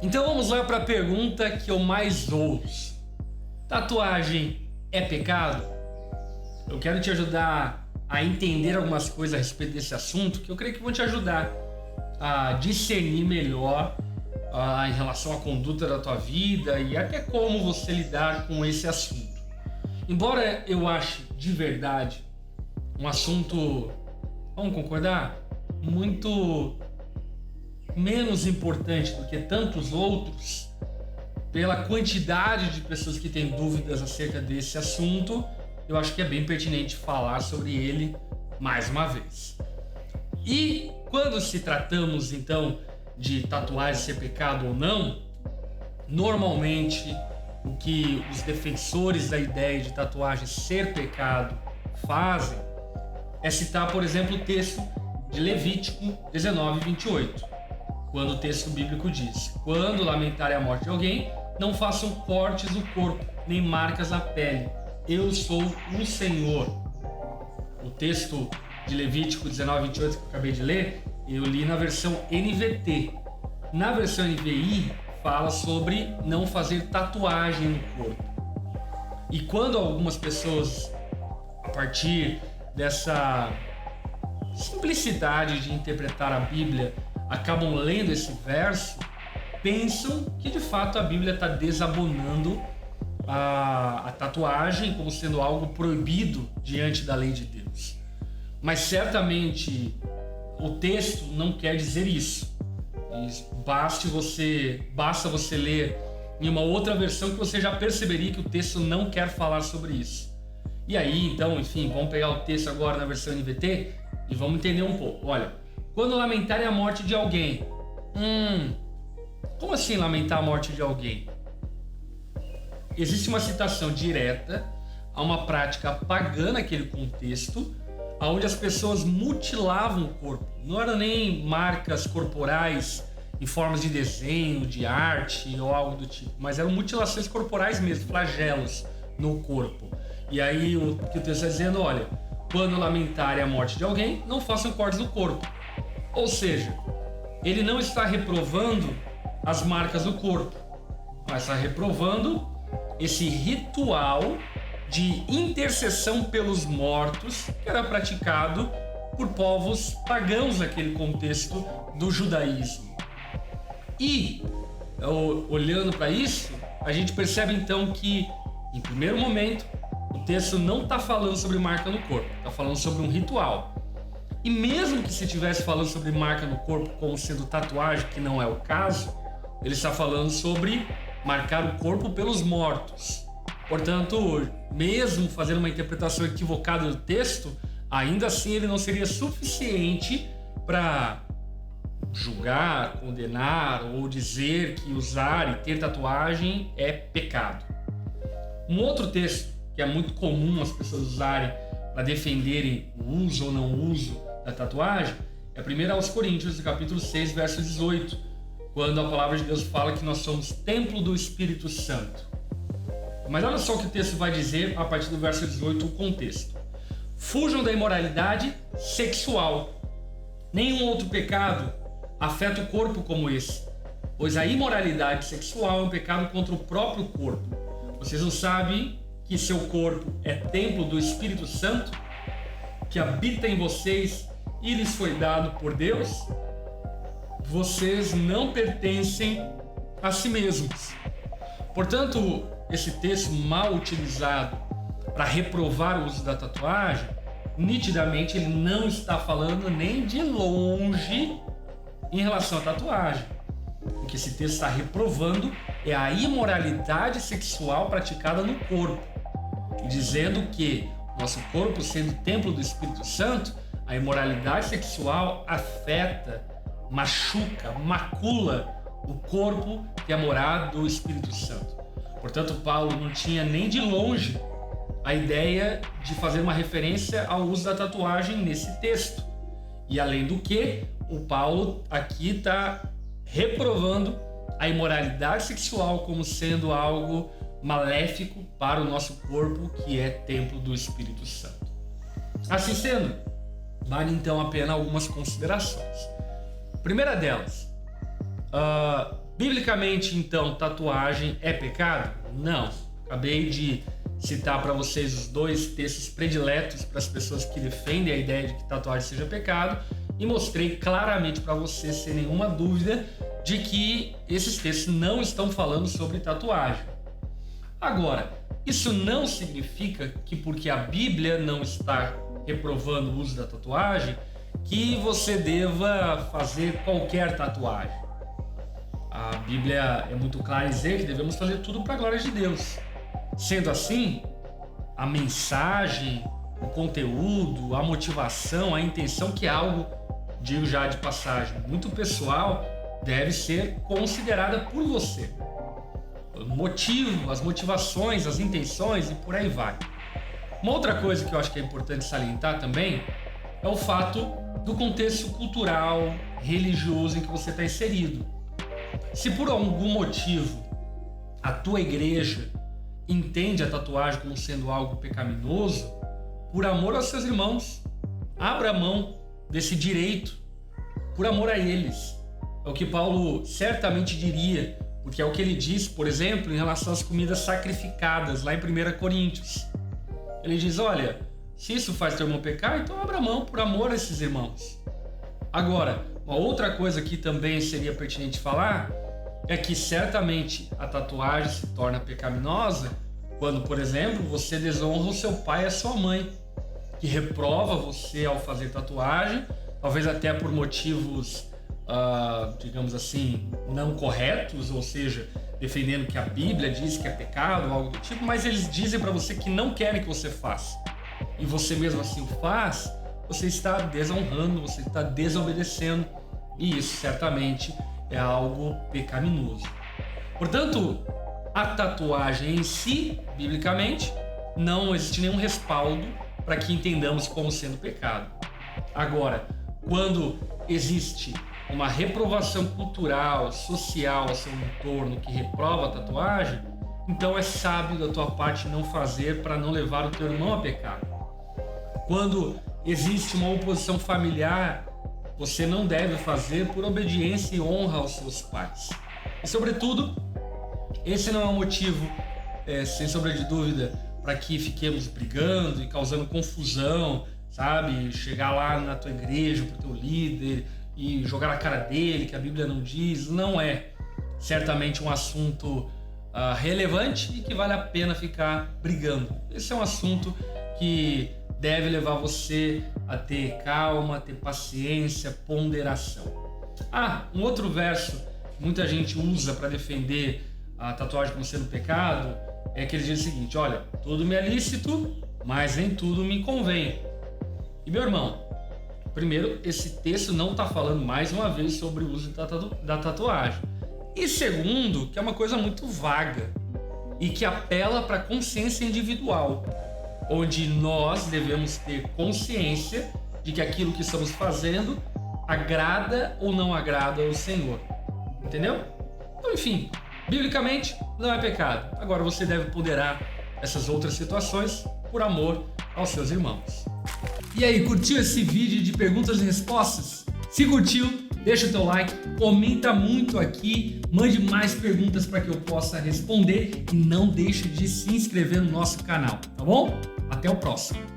Então vamos lá para a pergunta que eu mais ouço. Tatuagem é pecado? Eu quero te ajudar a entender algumas coisas a respeito desse assunto que eu creio que vão te ajudar a discernir melhor em relação à conduta da tua vida e até como você lidar com esse assunto. Embora eu ache de verdade um assunto, vamos concordar, muito menos importante do que tantos outros, pela quantidade de pessoas que têm dúvidas acerca desse assunto, eu acho que é bem pertinente falar sobre ele mais uma vez. E quando se tratamos então de tatuagem ser pecado ou não, normalmente o que os defensores da ideia de tatuagem ser pecado fazem é citar, por exemplo, o texto de Levítico 19:28. Quando o texto bíblico diz: quando lamentarem a morte de alguém, não façam cortes no corpo, nem marcas na pele. Eu sou o Senhor. O texto de Levítico 19:28 que eu acabei de ler, eu li na versão NVT. Na versão NVI, fala sobre não fazer tatuagem no corpo. E quando algumas pessoas, a partir dessa simplicidade de interpretar a Bíblia, acabam lendo esse verso, pensam que de fato a Bíblia está desabonando a tatuagem como sendo algo proibido diante da lei de Deus. Mas certamente o texto não quer dizer isso. Basta você ler em uma outra versão que você já perceberia que o texto não quer falar sobre isso. E aí, então, enfim, vamos pegar o texto agora na versão NVT e vamos entender um pouco. Olha, quando lamentarem a morte de alguém. Como assim lamentar a morte de alguém? Existe uma citação direta a uma prática pagã naquele contexto, onde as pessoas mutilavam o corpo. Não eram nem marcas corporais em formas de desenho, de arte ou algo do tipo, mas eram mutilações corporais mesmo, flagelos no corpo. E aí o que o texto está dizendo, olha, quando lamentarem a morte de alguém, não façam cortes no corpo. Ou seja, ele não está reprovando as marcas do corpo, mas está reprovando esse ritual de intercessão pelos mortos que era praticado por povos pagãos naquele contexto do judaísmo. E, olhando para isso, a gente percebe então que, em primeiro momento, o texto não está falando sobre marca no corpo, está falando sobre um ritual. E mesmo que se estivesse falando sobre marca no corpo como sendo tatuagem, que não é o caso, ele está falando sobre marcar o corpo pelos mortos. Portanto, mesmo fazendo uma interpretação equivocada do texto, ainda assim ele não seria suficiente para julgar, condenar ou dizer que usar e ter tatuagem é pecado. Um outro texto que é muito comum as pessoas usarem para defenderem o uso ou não uso da tatuagem é 1 aos Coríntios, capítulo 6, verso 18, quando a palavra de Deus fala que nós somos templo do Espírito Santo. Mas olha só o que o texto vai dizer a partir do verso 18, o contexto. Fujam da imoralidade sexual. Nenhum outro pecado afeta o corpo como esse, pois a imoralidade sexual é um pecado contra o próprio corpo. Vocês não sabem que seu corpo é templo do Espírito Santo, que habita em vocês e lhes foi dado por Deus? Vocês não pertencem a si mesmos. Portanto, esse texto mal utilizado para reprovar o uso da tatuagem, nitidamente ele não está falando nem de longe em relação à tatuagem. O que esse texto está reprovando é a imoralidade sexual praticada no corpo, dizendo que nosso corpo, sendo templo do Espírito Santo, a imoralidade sexual afeta, machuca, macula o corpo que é morada do Espírito Santo. Portanto, Paulo não tinha nem de longe a ideia de fazer uma referência ao uso da tatuagem nesse texto. E além do que, o Paulo aqui está reprovando a imoralidade sexual como sendo algo maléfico para o nosso corpo, que é templo do Espírito Santo. Assim sendo, vale então a pena algumas considerações. Primeira delas, Biblicamente, então, tatuagem é pecado? Não. Acabei de citar para vocês os 2 textos prediletos para as pessoas que defendem a ideia de que tatuagem seja pecado e mostrei claramente para você, sem nenhuma dúvida, de que esses textos não estão falando sobre tatuagem. Agora, isso não significa que porque a Bíblia não está reprovando o uso da tatuagem, que você deva fazer qualquer tatuagem. A Bíblia é muito clara em dizer que devemos fazer tudo para a glória de Deus. Sendo assim, a mensagem, o conteúdo, a motivação, a intenção, que é algo, digo já de passagem, muito pessoal, deve ser considerada por você. O motivo, as motivações, as intenções e por aí vai. Uma outra coisa que eu acho que é importante salientar também é o fato do contexto cultural, religioso em que você está inserido. Se por algum motivo a tua igreja entende a tatuagem como sendo algo pecaminoso, por amor aos seus irmãos, abra mão desse direito, por amor a eles. É o que Paulo certamente diria, porque é o que ele diz, por exemplo, em relação às comidas sacrificadas, lá em 1 Coríntios. Ele diz, olha, se isso faz teu irmão pecar, então abra mão por amor a esses irmãos. Agora, uma outra coisa que também seria pertinente falar é que certamente a tatuagem se torna pecaminosa quando, por exemplo, você desonra o seu pai e a sua mãe, que reprova você ao fazer tatuagem, talvez até por motivos, digamos assim, não corretos, ou seja, defendendo que a Bíblia diz que é pecado ou algo do tipo, mas eles dizem para você que não querem que você faça. E você mesmo assim o faz, você está desonrando, você está desobedecendo, e isso certamente é algo pecaminoso. Portanto, a tatuagem em si, biblicamente, não existe nenhum respaldo para que entendamos como sendo pecado. Agora, quando existe uma reprovação cultural, social ao seu entorno que reprova a tatuagem, então é sábio da tua parte não fazer para não levar o teu irmão a pecar. Quando existe uma oposição familiar, você não deve fazer por obediência e honra aos seus pais. E, sobretudo, esse não é um motivo, sem sombra de dúvida, para que fiquemos brigando e causando confusão, sabe? Chegar lá na tua igreja, para o teu líder e jogar na cara dele que a Bíblia não diz. Não é certamente um assunto relevante e que vale a pena ficar brigando. Esse é um assunto que deve levar você a ter calma, ter paciência, ponderação. Um outro verso que muita gente usa para defender a tatuagem como sendo pecado é que ele diz o seguinte, olha, tudo me é lícito, mas nem tudo me convém. E meu irmão, primeiro, esse texto não está falando mais uma vez sobre o uso da tatuagem. E segundo, que é uma coisa muito vaga e que apela para a consciência individual, onde nós devemos ter consciência de que aquilo que estamos fazendo agrada ou não agrada ao Senhor. Entendeu? Então, enfim, biblicamente não é pecado. Agora você deve ponderar essas outras situações por amor aos seus irmãos. E aí, curtiu esse vídeo de perguntas e respostas? Se curtiu, deixa o teu like, comenta muito aqui, mande mais perguntas para que eu possa responder e não deixe de se inscrever no nosso canal, tá bom? Até o próximo!